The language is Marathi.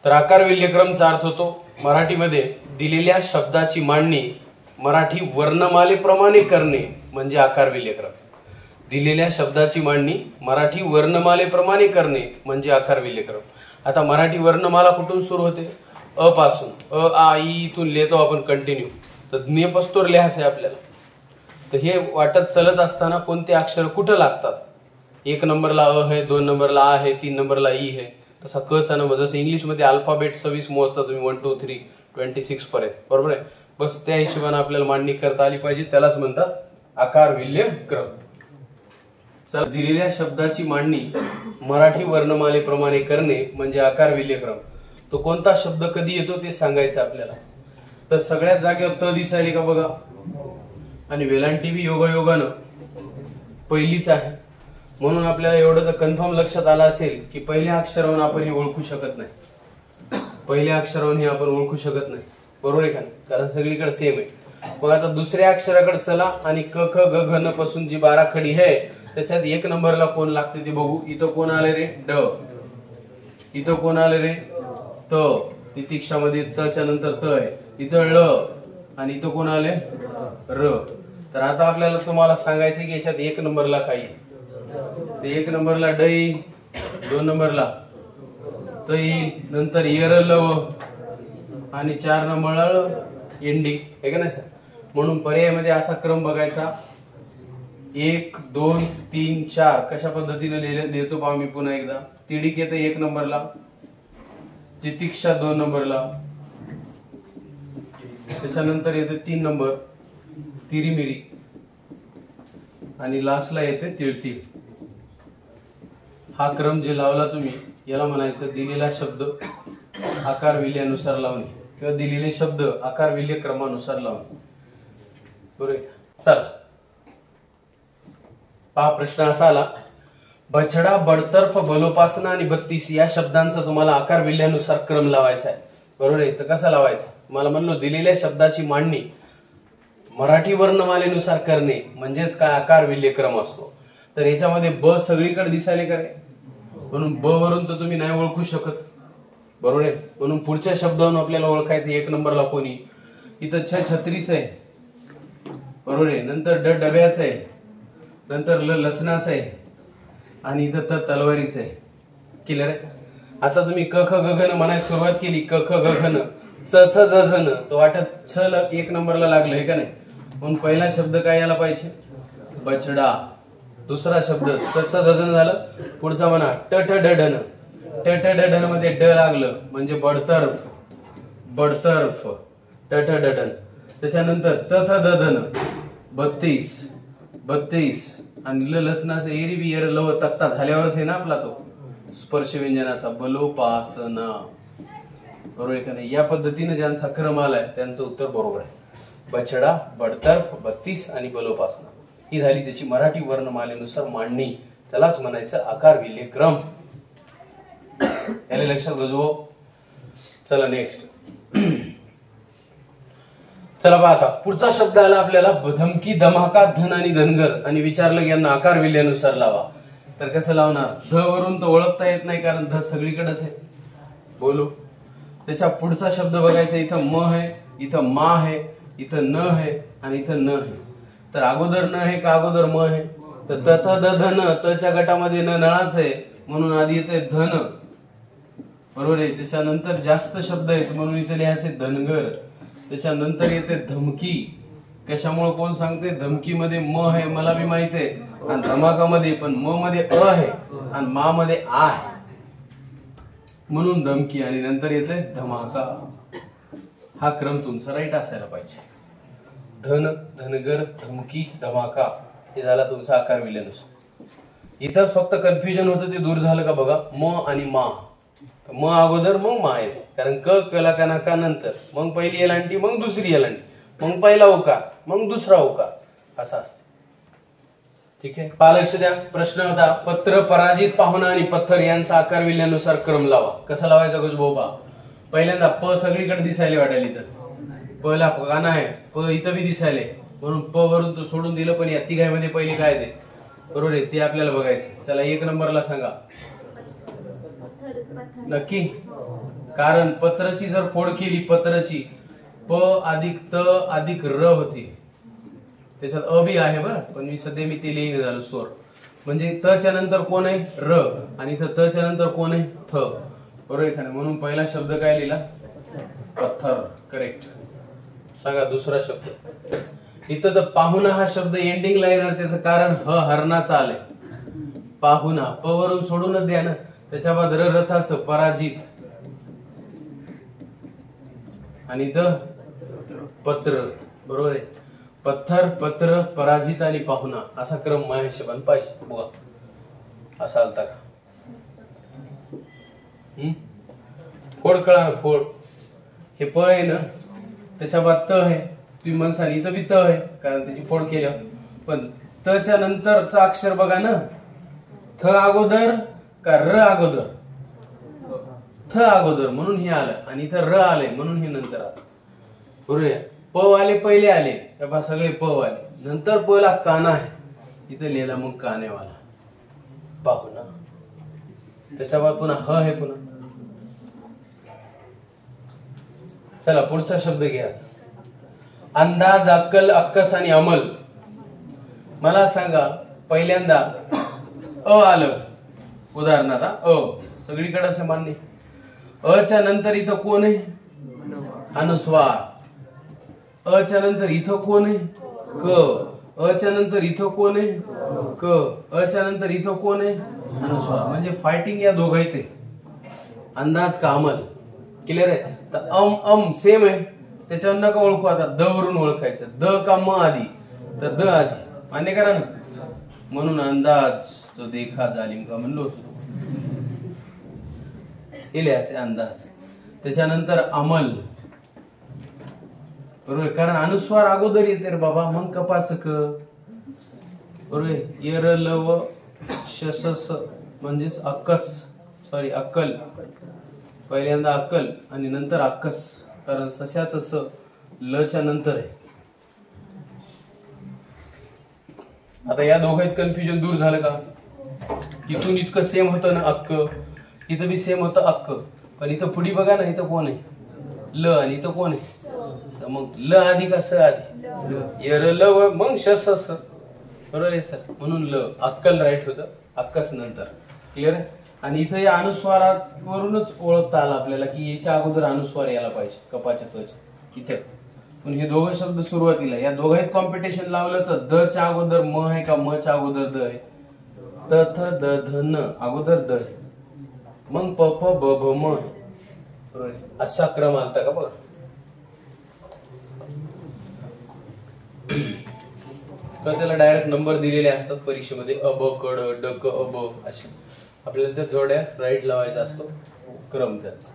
तर आकार विल्यक्रमचा अर्थ होतो मराठीमध्ये दिलेल्या शब्दाची मांडणी मराठी वर्णमालेप्रमाणे करणे म्हणजे आकार विल्यक्रम. दिलेल्या शब्दाची मांडणी मराठी वर्णमालेप्रमाणे करणे म्हणजे आकार विल्यक्रम. आता मराठी वर्णमाला कुठून सुरू होते? अ पासून. अ आ इ इथून लिहितो आपण कंटिन्यू. तर ज्ञपस्तोर लिहायचं आहे आपल्याला. तर हे वाटत चलत असताना कोणते अक्षर कुठं लागतात? 1 नंबरला अ आहे, 2 नंबरला आ आहे, 3 नंबरला ई आहे. तसा क चा नंबर जसं इंग्लिशमध्ये अल्फाबेट 26 मोजता तुम्ही 1 2 3 26 पर्यंत, बरोबर आहे. बस त्या हिशोबाने आपल्याला मांडणी करता आली पाहिजे, त्यालाच म्हणतात आकार विल्यक्रम. चला, दिलेल्या शब्दाची मांडणी मराठी वर्णमालेप्रमाणे करणे म्हणजे आकार विल्यक्रम. तो कोणता शब्द कधी येतो ते सांगायचं आपल्याला. तर सगळ्यात जागेवर त दिसायली का बघा, आणि वेलांटी बी योगायोगानं पहिलीच आहे. म्हणून आपल्याला एवढं तर कन्फर्म लक्षात आलं असेल की पहिल्या अक्षरावरून आपण हे ओळखू शकत नाही. पहिल्या अक्षरावरून हे आपण ओळखू शकत नाही, बरोबर आहे का? कारण सगळीकडे सेम आहे. मग आता दुसऱ्या अक्षराकडे चला आणि क ख ग घ न पासून जी 12 खडी आहे त्याच्यात 1 नंबरला कोण लागते ते बघू. इथं कोण आले रे? ड. इथं कोण आले रे? त. तितिक्षामध्ये त च्या नंतर त आहे. इथं ळ आणि इथं कोण आले? र. तर आता आपल्याला तुम्हाला सांगायचं की याच्यात 1 नंबरला काही ते 1 नंबरला ड येईल, 2 नंबरला त येईल, नंतर यर लव आणि 4 नंबरला एंडिंग आहे का नाही सर? म्हणून पर्यायामध्ये असा क्रम बघायचा 1 2 3 4. कशा पद्धतीने लिहितो पहा मी पुन्हा एकदा. तिडिक येते 1 नंबरला, तितिक्षा 2 नंबरला, त्याच्यानंतर येते 3 नंबर तिरीमिरी आणि लास्टला येते तिळती. हा क्रम जे लावला तुम्ही याला म्हणायचं दिलेला शब्द आकार विल्यानुसार लावणे किंवा दिलेले शब्द आकार विल्य क्रमानुसार लावणे, बरोबर. चल पहा, प्रश्न असा आला, बछडा, बडतर्फ, बलोपासना आणि 32 या शब्दांचा तुम्हाला आकार विल्ल्यानुसार क्रम लावायचा आहे, बरोबर आहे. तर कसा लावायचा? मला म्हणलो दिलेल्या शब्दाची मांडणी मराठी वर्णमालेनुसार करणे म्हणजेच काय? आकार विल्य क्रम असतो. तर याच्यामध्ये ब सगळीकडे दिसायले करे, म्हणून ब वरून तर तुम्ही नाही ओळखू शकत, बरोबर आहे. म्हणून पुढच्या शब्दावरून आपल्याला ओळखायचं 1 नंबरला कोणी. इथं छत्रीच आहे, बरोबर आहे. नंतर ड डब्याचं आहे, नंतर ल लसणाचं आहे आणि इथं त तलवारीच आहे. क्लिअर आहे? आता तुम्ही क ख ग घ न म्हणायला सुरुवात केली, क ख ग घ न, च छ ज झ न, तो वाटत छ 1 नंबरला लागलं आहे का नाही? म्हणून पहिला शब्द काय यायला पाहिजे? बछडा. दुसरा शब्द च छ ज झ न झालं. पुढचा म्हणा ट ठ ड ढ न, ट ठ ड ढ न मध्ये ड लागलं म्हणजे बडतर्फ, बडतर्फ ट ठ ड ढ न. त्याच्यानंतर त थ द ध न 32 32 आणि ल लसणाचं एरी बी एर लव तक्ता झाल्यावरच आहे ना आपला तो स्पर्श व्यंजनाचा बलोपासना, बरोबर आहे का नाही? या पद्धतीने ज्यांचा क्रम आलाय त्यांचं उत्तर बरोबर आहे. बछडा, बडतर्फ, 32 आणि बलोपासना ही झाली त्याची मराठी वर्णमालेनुसार मांडणी, त्यालाच म्हणायचं आकार विल्य क्रम. याला लक्षात गजवो. चला नेक्स्ट. चला पहा, आता पुढचा शब्द आला आपल्याला धमकी, धमाका, धन आणि धनगर आणि विचारलं यांना आकार विल्ल्यानुसार लावा. तर कसं लावणार? ध वरून तर ओळखता येत नाही कारण ध सगळीकडेच आहे, बोलू. त्याच्या पुढचा शब्द बघायचा. इथं म आहे, इथं मा आहे, इथं न आहे आणि इथं न आहे. तर अगोदर न आहे का अगोदर म आहे? तर त थ द धन, त च्या गटामध्ये न नळाच आहे म्हणून आधी येते धन, बरोबर आहे. त्याच्यानंतर जास्त शब्द आहेत म्हणून इथे लिहायचे धनगर. त्याच्यानंतर येते धमकी. कशामुळे कोण सांगते? धमकीमध्ये म आहे मला बी माहित आहे, आणि धमाकामध्ये पण म मध्ये अ आहे आणि मा मध्ये आ आहे म्हणून धमकी. आणि नंतर येते धमाका. हा क्रम तुमचा राईट असायला पाहिजे. धन, धनगर, धमकी, धमाका हे झाला तुमचा आकार विल्ल्यानुसार. इथं फक्त कन्फ्युजन होतं, ते दूर झालं का बघा. म आणि मा, म अगोदर मग मा येते कारण क कला कना का नंतर, मग पहिली एलांटी मग दुसरी एलांटी, मग पहिला उकार मग दुसरा उकार, असं असतं. ठीक आहे, पहा लक्ष द्या. प्रश्न होता पत्र, पराजित, पाहुणा आणि पत्थर यांचा आकार विल्ल्यानुसार क्रम लावा. कसा लावायचा गजबोबा? पहिल्यांदा प सगळीकडे दिसायला वाटायला, इथं पहिला काना आहे, प इथं बी दिसायले म्हणून प वरून तो सोडून दिलं. पण या तिघांमध्ये पहिले काय ते, बरोबर आहे, ते आपल्याला बघायचं. चला 1 नंबरला सांगा. नक्की? कारण पत्रची जर फोड केली, पत्रची प अधिक त अधिक र होती, त्याच्यात अ बी आहे बरं, पण मी सध्या ते लिहिणं झालो स्वर. म्हणजे त च्या नंतर कोण आहे? र. आणि इथं त च्या नंतर कोण आहे? थ. बरोबर आहे का? म्हणून पहिला शब्द काय लिहिला? पत्थर. करेक्ट. सांगा दुसरा शब्द. इथं तर पाहुणा हा शब्द एंडिंग लाईन, त्याचं कारण ह हरणाचा आलंय. पाहुणा प वरून सोडूनच द्या ना. त्याच्या बाद र रथाचं पराजित, आणि द पत्र. बरोबर आहे. पत्थर, पत्र, पराजित आणि पाहुणा असा क्रम माझ्या हिशोबाने पाहिजे. बघा असा आलता का? फोड कळा ना? फोड हे प आहे ना, त्याच्या बाद त आहे. तुम्ही म्हणसाल इथं बी त आहे कारण त्याची फोड केलं. पण त च्या नंतरचा अक्षर बघा ना, थ अगोदर का र अगोदर? थ अगोदर, म्हणून हे आलं. आणि इथं र आले म्हणून हे नंतर आलं. बरोबर आहे. प वाले पहिले आले, सगळे प वाले. नंतर प ला काना आहे, इथं लिहिला मग कानेवाला. पाहुणा. त्याच्या बाद पुन्हा ह आहे पुन्हा. चला पुढचा शब्द घ्या. अंदाज, अक्कल, अक्कस आणि अमल. मला सांगा पहिल्यांदा अ आलं उदाहरणार्थ. अ सगळीकडे असं मान्य. अ च्या नंतर इथं कोण आहे? अनुस्वार. अ च्या नंतर इथं कोण आहे? क. अ च्या नंतर इथं कोण आहे? क. अ च्या नंतर इथं कोण आहे? अनुस्वार. म्हणजे फायटिंग या दोघांचे. अंदाज का अमल? क्लिअर आहे? तर अम सेम आहे, त्याच्यावर नका ओळखू. आता द वरून ओळखायचं. द का म आधी? तर द आधी. मान्य करा ना. म्हणून अंदाज जो देखा जालिम का म्हणलो होतो, हे लिहायचे अंदाज. त्याच्यानंतर अमल. बरोबर, कारण अनुस्वार अगोदर येते रे बाबा, मग कपाच क. बरोबर. यर लव शस म्हणजेच अक्कस, सॉरी अक्कल. पहिल्यांदा अक्कल आणि नंतर अक्कस, कारण सशाचं स ल च्या नंतर आहे. आता या दोघांत कन्फ्युजन दूर झालं का? इथून इतकं सेम होतं ना अक्क, इथं बी सेम होतं अक्क, पण इथं पुढी बघा ना, इथं कोण आहे? ल. आणि इथं कोण आहे? मग ल आधी का स आधी? यर ल मग शस स. बरोबर आहे सर. म्हणून ल अक्कल राईट होतं, अक्कस नंतर. क्लिअर आहे? आणि इथं या अनुस्वारावरूनच ओळखता आलं आपल्याला की याच्या अगोदर अनुस्वार यायला पाहिजे कपाच्या त्वचा इथं. पण हे दोघं शब्द सुरुवातीला, या दोघांत कॉम्पिटिशन लावलं तर द च्या अगोदर म आहे का म च्या अगोदर द आहे? त थ द ध न अगोदर द आहे, मग प फ ब भ म आहे. बरोबर. असा क्रम आलता का बघा. तर त्याला डायरेक्ट नंबर दिलेले असतात परीक्षेमध्ये, अ ब क ड ड क अ ब असे. आपल्याला त्या जोड्या राईट लावायचा असतो क्रम त्याचा.